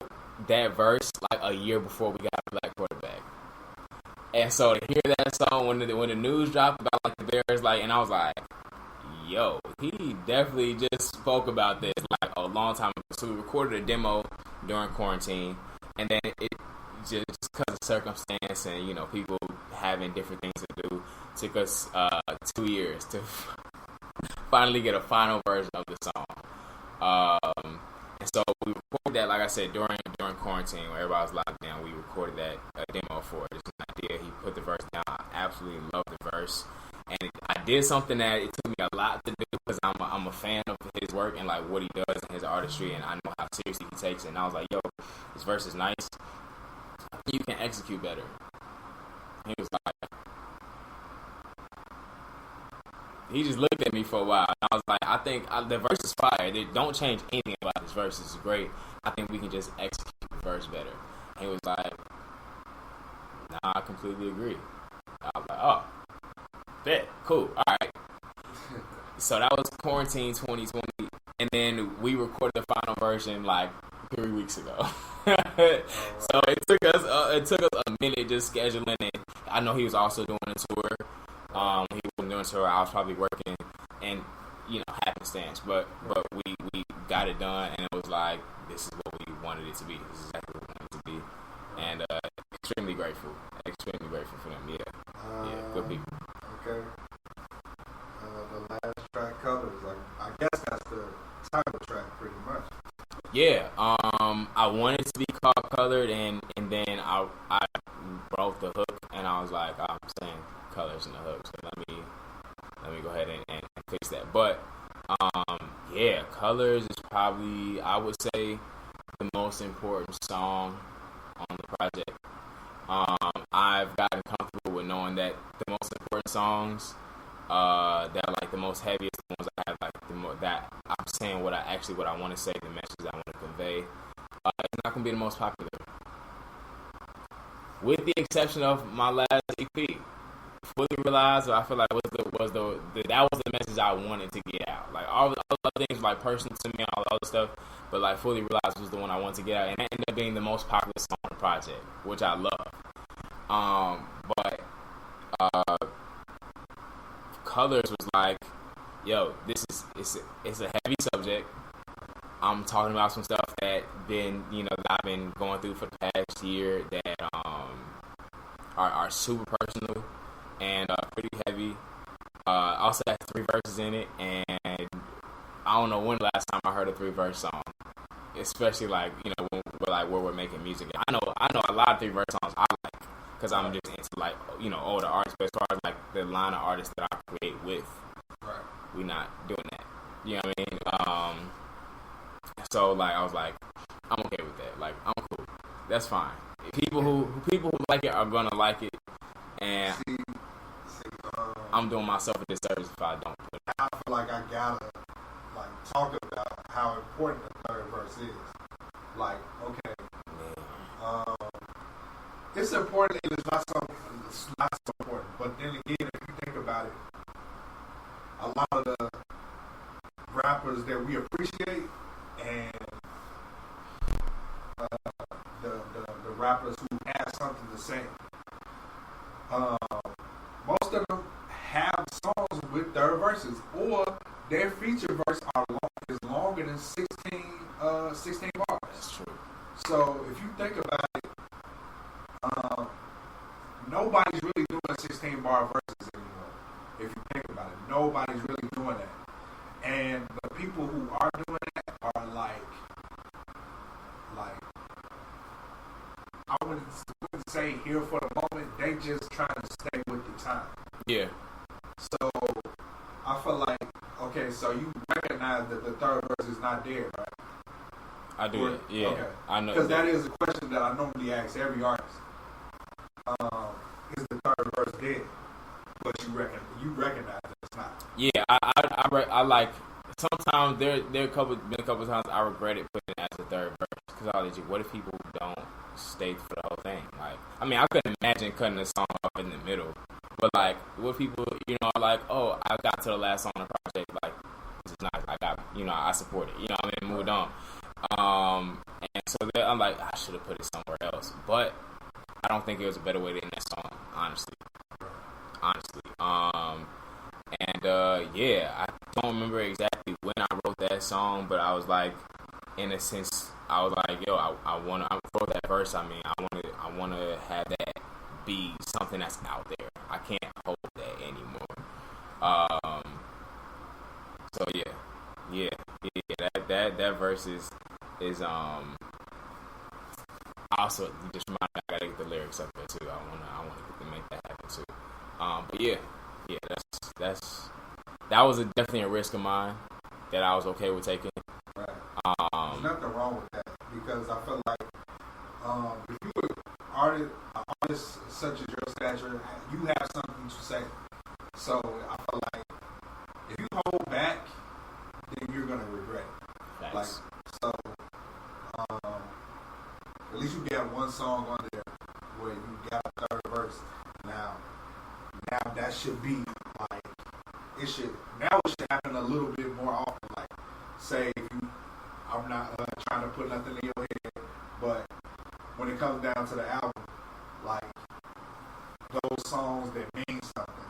that verse like a year before we got a black quarterback. And so to hear that song when the news dropped about like the Bears, like, and I was like, yo, he definitely just spoke about this like a long time ago. So we recorded a demo during quarantine, and then it just because of circumstance and, you know, people having different things to do, took us 2 years to finally get a final version of the song. And so we recorded that, like I said, during quarantine when everybody was locked down. We recorded that demo for it. It's an idea. He put the verse down. I absolutely love the verse. And I did something that it took me a lot to do because I'm a fan of his work and like what he does and his artistry, and I know how seriously he takes it. And I was like, yo, this verse is nice. You can execute better. He was like, he just looked at me for a while. And I was like, I think the verse is fire. They don't change anything about this verse. This is great. I think we can just execute the verse better. And he was like, nah, I completely agree. I was like, oh, yeah, cool, all right. So that was quarantine 2020, and then we recorded the final version like 3 weeks ago. So it took us a minute just scheduling it. I know he was also doing a tour. He wasn't doing a tour. I was probably working, and you know, happenstance. But we got it done, and it was like, this is what we wanted it to be. This is exactly what we wanted it to be, and extremely grateful for them. Yeah, good people. Okay. The last track, Colors, like, I guess that's the title track pretty much. Yeah, I wanted it to be called Colored, and then I wrote the hook, and I was like, I'm saying colors in the hook, so let me go ahead and fix that. But yeah, Colors is probably, I would say, the most important song on the project. I've gotten comfortable with knowing that the most important songs that are like the most heaviest, the ones I have like that I'm saying what I want to say, the message I want to convey, it's not gonna be the most popular, with the exception of my last EP. Fully Realized, I feel like that was the message I wanted to get out. Like all the other things like personal to me and all the other stuff, but like Fully Realized was the one I wanted to get out, and that ended up being the most popular song on the project, which I love. But Colors was like, yo, it's a heavy subject. I'm talking about some stuff that I've been going through for the past year that are super personal and pretty heavy. Also has 3 verses in it, and I don't know when the last time I heard a 3-verse song, especially like, when where we're making music. I know a lot of 3-verse songs I like because I'm just into like older artists, but as far as like the line of artists that I create with, right, we not doing that. You know what I mean? So like I was like, I'm okay with that. Like I'm cool. That's fine. People who like it are gonna like it, and I'm doing myself a disservice if I don't put it. I feel like I gotta like talk about how important the 3rd verse is. Like, okay, it's important and it's not so important. But then again, if you think about it, a lot of the rappers that we appreciate and the rappers who have something to say, most of them have songs with 3rd verses, or their feature verse is longer than 16 bars. That's true. So if you think about it, nobody's really doing 16-bar verses anymore. If you think about it, nobody's really doing that. And the people who are doing that are like I wouldn't say here for the moment. They just trying to stay with the time. Yeah. So I feel like, okay, so you recognize that the 3rd verse is not there, right? I do. Yeah. Okay. I know. Because that is a question that I normally ask every artist. Is the 3rd verse dead? But you recognize that it's not. Yeah, I like sometimes there been a couple times I regretted putting it as a third verse because I was like, what if people don't stay for the whole thing? Like, I mean, I couldn't imagine cutting a song off in the middle, but like, what people, you know, are like, oh, I got to the last song on the project, like, this is nice, I got, you know, I support it, you know, what I mean, moved on, and so then I'm like, I should have put it somewhere else, but I don't think it was a better way to end that song, honestly. Yeah, I don't remember exactly when I wrote that song, but I was like, in a sense, I was like, yo, I wrote that verse. I mean, I want to have that be something that's out there. I can't hold that anymore. So yeah, that verse is also just remind me I gotta get the lyrics up there too. I want to make that happen too. But yeah, that was definitely a risk of mine that I was okay with taking. Right. There's nothing wrong with that because I feel like if you were an artist such as your stature, you have something to say. So I feel like if you hold back, then you're gonna regret it. Thanks. Like so, at least you got one song on there where you got a third verse. Now that should be like it should happen a little bit more often. Like say if you, I'm not trying to put nothing in your head, but when it comes down to the album, like those songs that mean something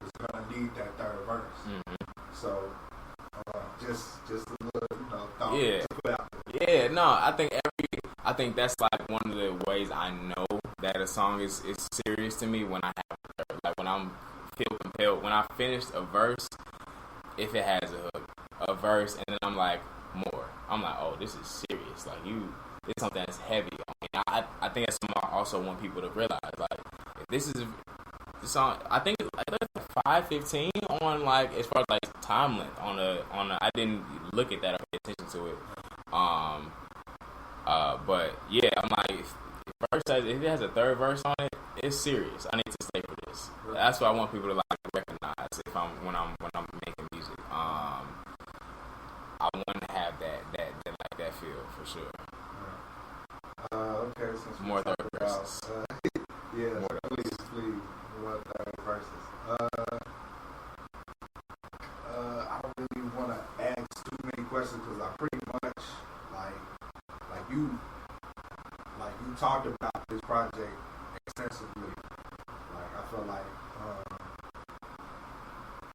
is gonna need that third verse. Mm-hmm. So just a little thought. Yeah. To put out there. Yeah, no, I think that's like one of the ways I know that a song is serious to me when I have like when I'm feel compelled when I finished a verse, if it has a verse and then I'm like more, I'm like, oh, this is serious. Like it's something that's heavy. I think that's something I also want people to realize. Like if this is the song, I think it's like 5:15 on like as far as like time length on a I didn't look at that or pay attention to it. But yeah, I'm like, if it has a third verse on it, it's serious. I need to stay for this. Right. That's what I want people to like recognize when I'm making music. I want to have that feel for sure. Okay, since more third verses. Yeah, more please, more third verses. I don't really want to ask too many questions because I pretty much like you talked about this project extensively. Like I feel like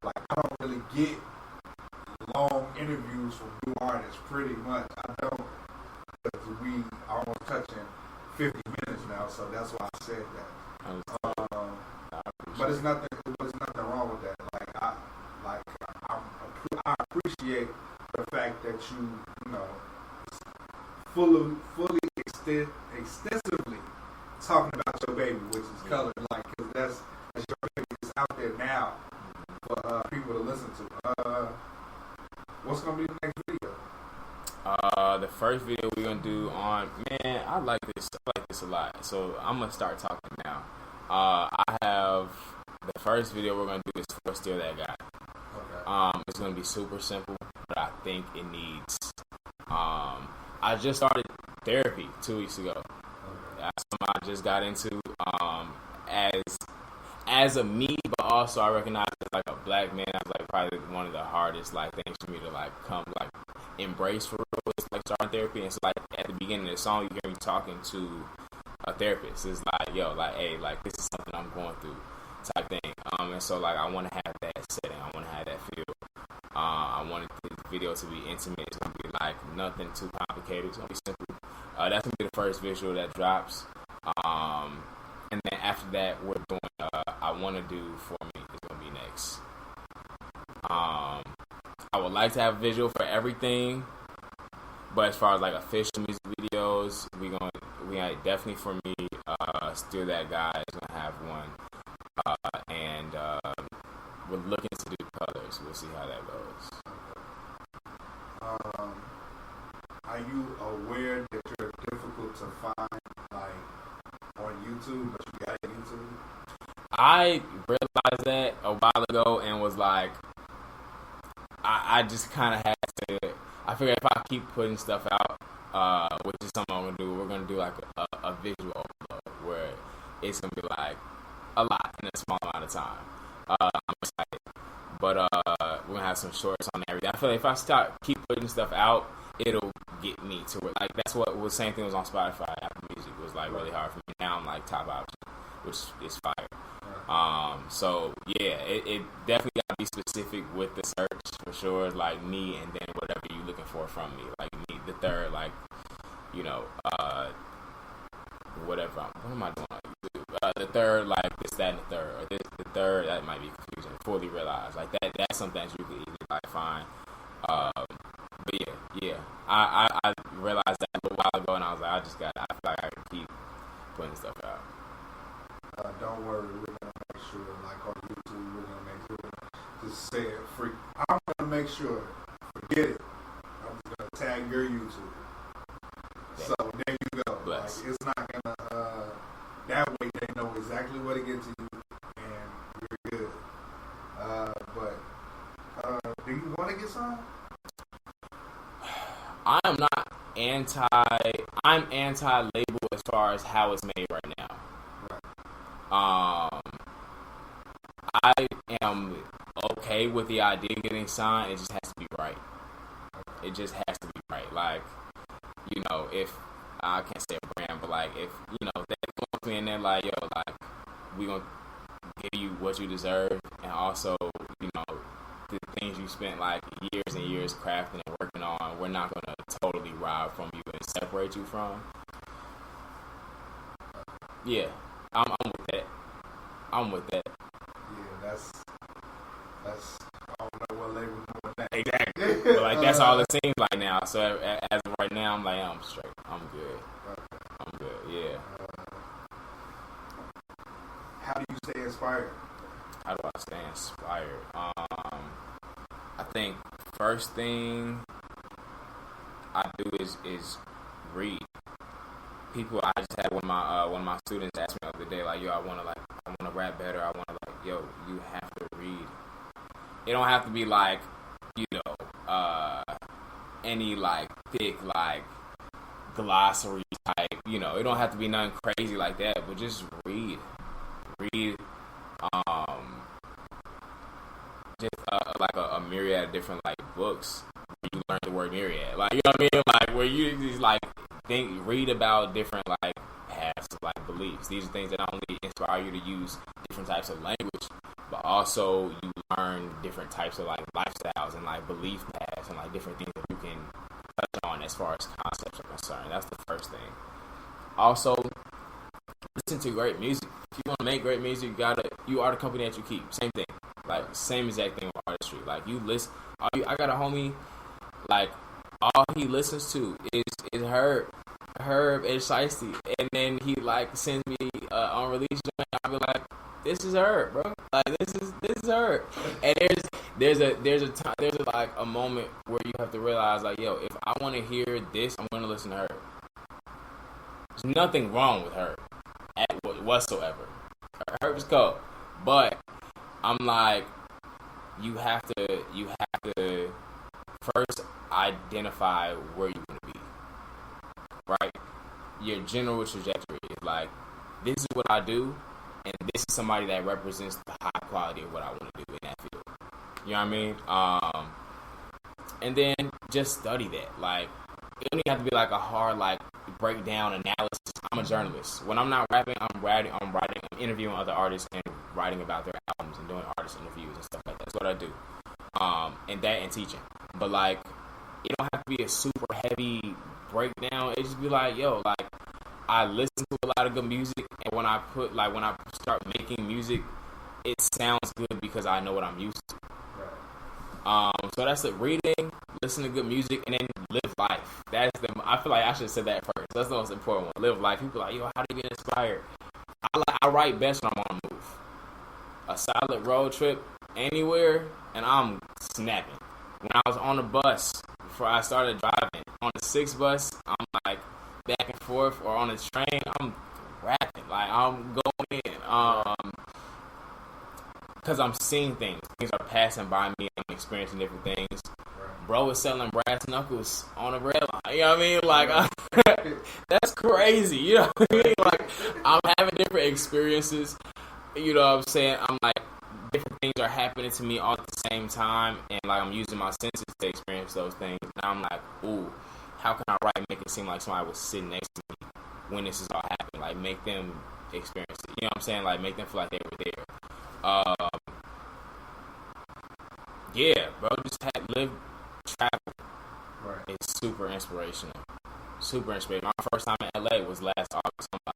I don't really get long interviews from new artists. Pretty much, I don't. Because we almost touching 50 minutes now, so that's why I said that. But it's nothing wrong with that. I appreciate the fact that you know fully extensively talking about your baby, which is colored, like because that's your baby is out there now for people to listen to. What's gonna be the next video? The first video we're gonna do on I like this a lot. So I'm gonna start talking now. I have the first video we're gonna do is for Still That Guy. Okay. It's gonna be super simple, but I think it needs. I just started therapy 2 weeks ago. Okay. That's something I just got into. As a me, but also I recognize as like a black man, that's like probably one of the hardest like things for me to like come like embrace for real. It's like starting therapy, and so like at the beginning of the song, you hear me talking to a therapist. It's like, yo, like, hey, like this is something I'm going through, type thing. And so like I want to have that setting, I want to have that feel. I wanted the video to be intimate. It's gonna be like nothing too complicated. It's gonna be simple. That's gonna be the first visual that drops. And then after that, we're doing I Want to Do For Me is going to be next. I would like to have a visual for everything, but as far as like official music videos, we definitely for me, Still That Guy is going to have one. And we're looking to do colors. We'll see how that goes. Are you aware that you're difficult to find like on YouTube, but you got it YouTube? I realized that a while ago and was like, I I just kind of had to. I figure if I keep putting stuff out, which is something I'm gonna do, we're gonna do like a visual upload where it's gonna be like a lot in a small amount of time. I'm excited, but we're gonna have some shorts on everything. I feel like if I keep putting stuff out, it'll get me to it. Like that's what was same thing was on Spotify. Apple Music was like really hard for me. Now I'm like top option, which is fire. So yeah, it definitely gotta be specific with the search for sure. Like me, and then whatever you looking for from me. Like me, the third, like whatever. What am I doing? The third, like this, that, and the third, or this, the third. That might be confusing. Fully realized, like that. That's something that you could easily like find. But yeah. I realized that a little while ago, and I was like, I feel like I can keep putting stuff out. Don't worry, we're gonna make sure, like on YouTube, we're gonna make sure. Just say it free. I'm gonna make sure. Forget it. I'm just gonna tag your YouTube. So there you go. Like, it's not gonna. That way they know exactly what to get to you, and you're good. But do you want to get signed? I'm not I'm anti-label as far as how it's made right now. Right. I am okay with the idea of getting signed. It just has to be right. It just has to be right. Like, if I can't say a brand, but like if they come up to me and they're like, yo, like we gonna give you what you deserve, and also the things you spent like years and years crafting and working on, we're not gonna totally rob from you and separate you from. Yeah, I'm with that. I'm with that. Yeah, that's. I don't know what label doing that. Exactly. But like that's all it seems like now. So as of right now, I'm like, I'm straight. I'm good. Okay. I'm good. Yeah. How do you stay inspired? How do I stay inspired? I think first thing I do is read. I just had one of my students ask me the other day, like, yo, I wanna rap better. I wanna yo, you have to read. It don't have to be like, any like thick like glossary type. It don't have to be nothing crazy like that. But just read. Just like a myriad of different like books. You learn the word myriad, like you know what I mean, like where you just like read about different like paths, like beliefs. These are things that not only inspire you to use different types of language, but also you learn different types of like lifestyles and like belief paths and like different things that you can touch on as far as concepts are concerned. That's the first thing. Also, listen to great music. If you want to make great music, you are the company that you keep. Same thing. Like same exact thing with artistry. Like you listen. I got a homie. Like all he listens to is Herb and Shiesty, and then he like sends me on release joint. I'll be like, this is Herb, bro. Like this is Herb. And there's a moment where you have to realize like, yo, if I want to hear this, I'm gonna listen to Herb. There's nothing wrong with Herb whatsoever. Herb is cool, but I'm like, you have to first identify where you want to be, right? Your general trajectory is like, this is what I do, and this is somebody that represents the high quality of what I want to do in that field. You know what I mean? And then just study that. Like, it don't even have to be like a hard like breakdown analysis. I'm a journalist. When I'm not rapping, I'm writing, I'm interviewing other artists and writing about their albums and doing artist interviews and stuff like that. That's what I do. And teaching. But like, it don't have to be a super heavy breakdown. It just be like, yo, like I listen to a lot of good music, and when I start making music, it sounds good because I know what I'm used to. So that's it. Reading, listen to good music, and then live life. I feel like I should have said that first. That's the most important one. Live life. People are like, yo, how do you get inspired? I write best when I'm on the move. A solid road trip anywhere, and I'm snapping. When I was on the bus before I started driving, on the 6 bus, I'm like back and forth, or on the train, I'm rapping. Like I'm going in. Because I'm seeing things. Things are passing by me. I'm experiencing different things. bro was selling brass knuckles on a red line. You know what I mean? Like, that's crazy. You know what I mean? Like, I'm having different experiences. You know what I'm saying? I'm like, different things are happening to me all at the same time, and like I'm using my senses to experience those things. And I'm like, ooh, how can I write and make it seem like somebody was sitting next to me when this is all happening? Like, make them experience it. You know what I'm saying? Like, make them feel like they were there. Yeah, bro, just live, travel. Right. It's super inspirational. Super inspirational. My first time in LA was last August. I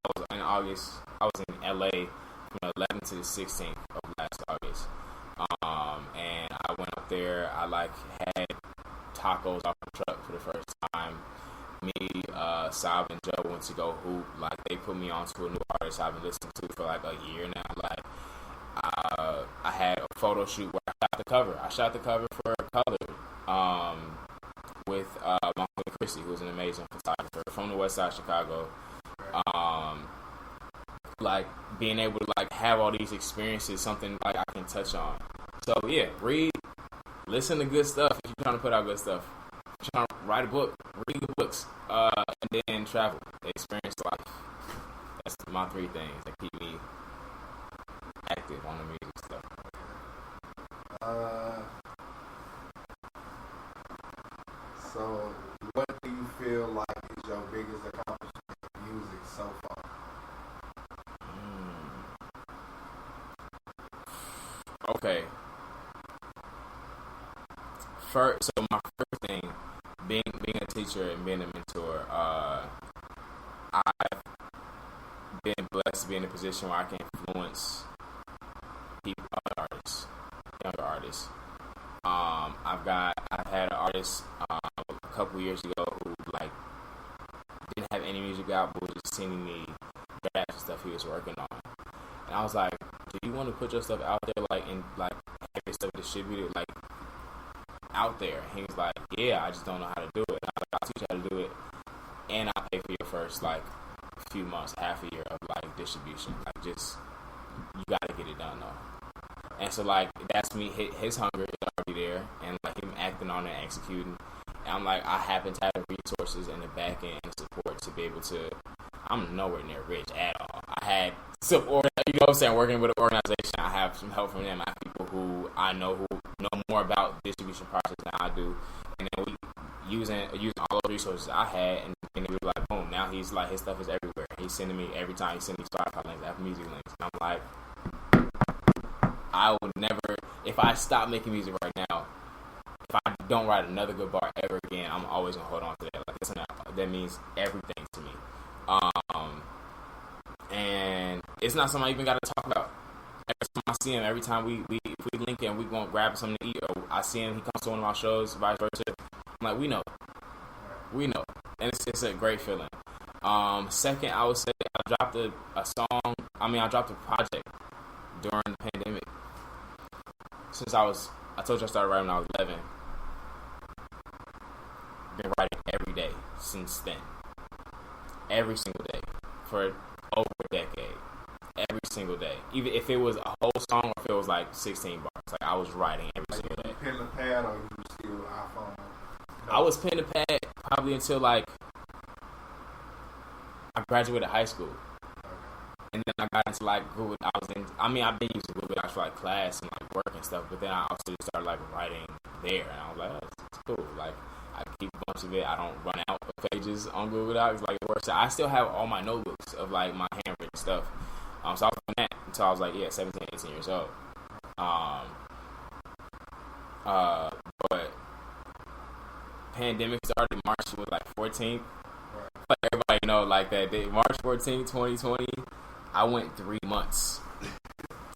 was in LA from the 11th to the 16th of last August. And I went up there. I like had tacos off the truck for the first time. Me, Saab, and Joe went to go hoop. Like, they put me onto a new artist I've been listening to for like a year now. Like, I had a photo shoot where I shot the cover. I shot the cover for Color with my homie Chrissy, who's an amazing photographer from the west side of Chicago. Like, being able to like have all these experiences, something like I can touch on. So yeah, read, listen to good stuff if you're trying to put out good stuff. If you're trying to write a book, read good books, and then travel, experience life. That's my three things that keep me active on the music stuff. So what do you feel like is your biggest accomplishment in music so far? Okay. So my first thing, being a teacher and being a mentor, I've been blessed to be in a position where I can influence people, other artists, younger artists. I've had an artist a couple years ago who like didn't have any music out, but was just sending me drafts and stuff he was working on, and I was like, do you want to put your stuff out there, like, and like have your stuff distributed, like, out there? And he was like, yeah, I just don't know how to do it. And I was like, I'll teach you how to do it, and I'll pay for your first like few months, half a year of like distribution. Like, just, you gotta get it done though. And so like that's me. His hunger is already there, and like him acting on it and executing. And I'm like, I happen to have the resources and the back end and support to be able to. I'm nowhere near rich at all. I had support, you know what I'm saying, working with an organization. I have some help from them. I have people who I know who know more about distribution process than I do, and then we using all the resources I had, and then we were like, boom, now he's like, his stuff is everywhere. He's sending me every time. He's sending me Spotify links, Apple Music links. And I'm like, I would never, if I stop making music right now, if I don't write another good bar ever again, I'm always gonna hold on to that. Like, that means everything to me. And it's not something I even gotta talk about. Every time I see him, every time we link and we gonna grab something to eat, or I see him, he comes to one of my shows, vice versa. I'm like, we know, and it's a great feeling. Second, I would say I dropped I dropped a project during the pandemic. Since I told you I started writing when I was 11. Been writing every day since then. Every single day for over a decade. Every single day. Even if it was a whole song or if it was like 16 bars. Like, I was writing every single day. Pen and pad, or you still iPhone? I was pen and pad probably until like I graduated high school. And then I got into like Google. I've been using Google Docs for like class and like work and stuff. But then I also just started like writing there, and I was like, oh, it's cool. Like, I keep a bunch of it. I don't run out of pages on Google Docs. Like, it works. I still have all my notebooks of like my handwritten stuff. So I was doing that until I was like 17, 18 years old. But pandemic started March was like 14th. Like, everybody know, like, that day, March 14th, 2020. I went 3 months,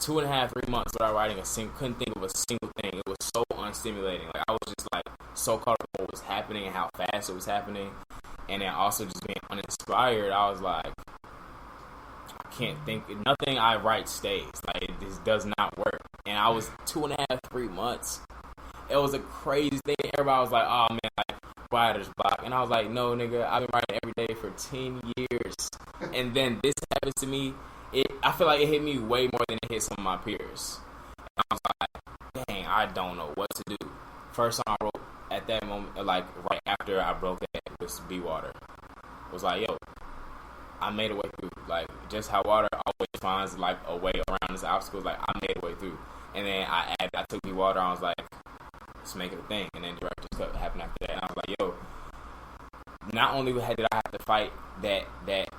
2.5, 3 months without writing couldn't think of a single thing. It was so unstimulating. Like, I was just like so caught up in what was happening and how fast it was happening, and then also just being uninspired. I was like, I can't think. Nothing I write stays. Like, it just does not work. And I was 2.5, 3 months. It was a crazy thing. Everybody was like, oh man, like, writer's block. And I was like, no, nigga, I've been writing every day for 10 years. And then this happens to me. I feel like it hit me way more than it hit some of my peers. And I was like, dang, I don't know what to do. First song I wrote at that moment, like right after I broke that with B Water, was like, yo, I made a way through. Like, just how water always finds like a way around these obstacles. Like, I made a way through. And then I took B Water. I was like, let's make it a thing. And then director's cut happened after that. And I was like, yo, not only did I have to fight that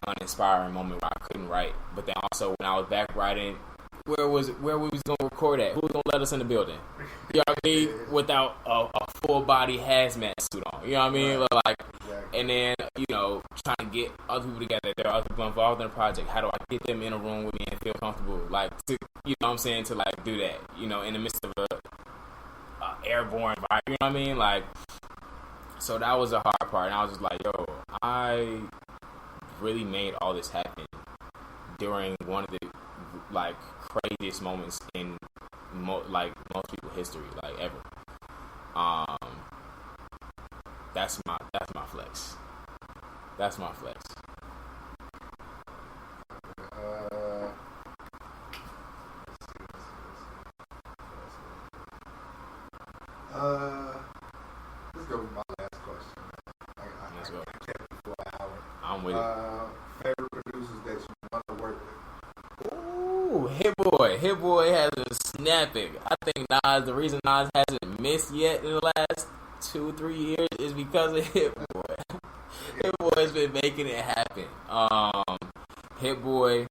uninspiring moment where I couldn't write, but then also when I was back writing, where we was gonna record at? Who was gonna let us in the building? You know what I mean? Without a full body hazmat suit on. You know what I mean? Right. Like, Exactly. and then, you know, trying to get other people together. There are other people involved in the project. How do I get them in a room with me and feel comfortable? Like, to, you know what I'm saying? To like do that, you know, in the midst of a airborne vibe. You know what I mean? Like, so that was the hard part. And I was just like, yo, I really made all this happen during one of the like craziest moments in like most people's history, like ever. That's my flex. That's my flex. Let's go with my last question. Let's go. I kept it for an hour. I'm with it. Favorite producers that you want to work with? Ooh, Hit Boy has been snapping. I think Nas, the reason Nas hasn't missed yet in the last 2-3 years is because of Hit Boy. Hit Boy's been making it happen. Hit Boy,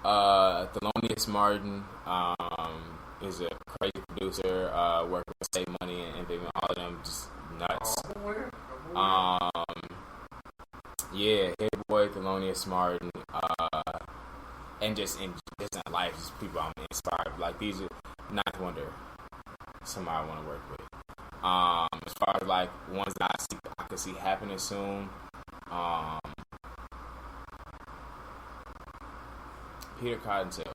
Thelonious Martin, is a crazy producer, working with Save Money and Big Man, all of them just nuts. Yeah, Hit Boy, Thelonious Martin, and just in life, just people I'm inspired. Like, these are Ninth Wonder, somebody I want to work with. As far as like ones that I could see happening soon, Peter Cottontail.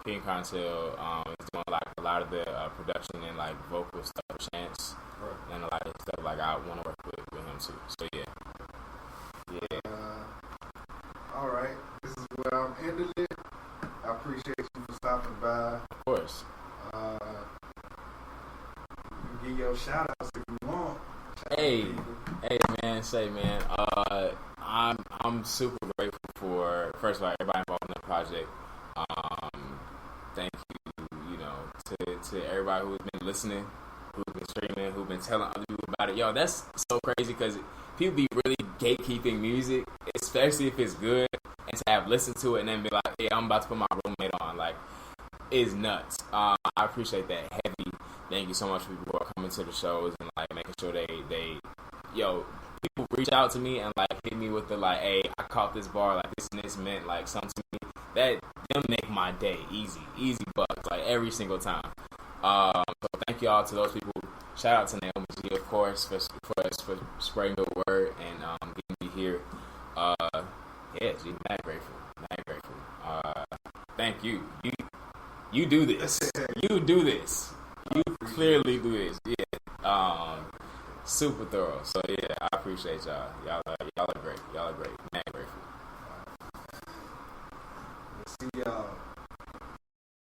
Peter Cottontail is doing like a lot of the production and like vocal stuff, chants, Right. and a lot of stuff. Like, I want to work with him too. So yeah. All right. This is where I'm ending it. I appreciate you for stopping by. Of course. You can give your shout outs if you want. Shout out Hey, to people. hey man, I'm super grateful for, first of all, everybody involved in the project. Thank you, you know, to everybody who's been listening, who's been streaming, who's been telling other people about it. Yo, that's so crazy because people be really gatekeeping music, especially if it's good, and to have listened to it and then be like, hey, I'm about to put my roommate on, like, is nuts. I appreciate that heavy. Thank you so much for people who are coming to the shows and like making sure they people reach out to me and like hit me with the like, hey, I caught this bar, like this and this meant like something to me. That them make my day easy bucks, like every single time. So thank you all to those people. Shout out to Naomi G, of course, for spreading the word and getting me here. Yeah, G, mad grateful. Thank you. You do this. You do this. You clearly do this. Yeah. Super thorough. So yeah, I appreciate y'all. Y'all are great. Mad grateful. See y'all.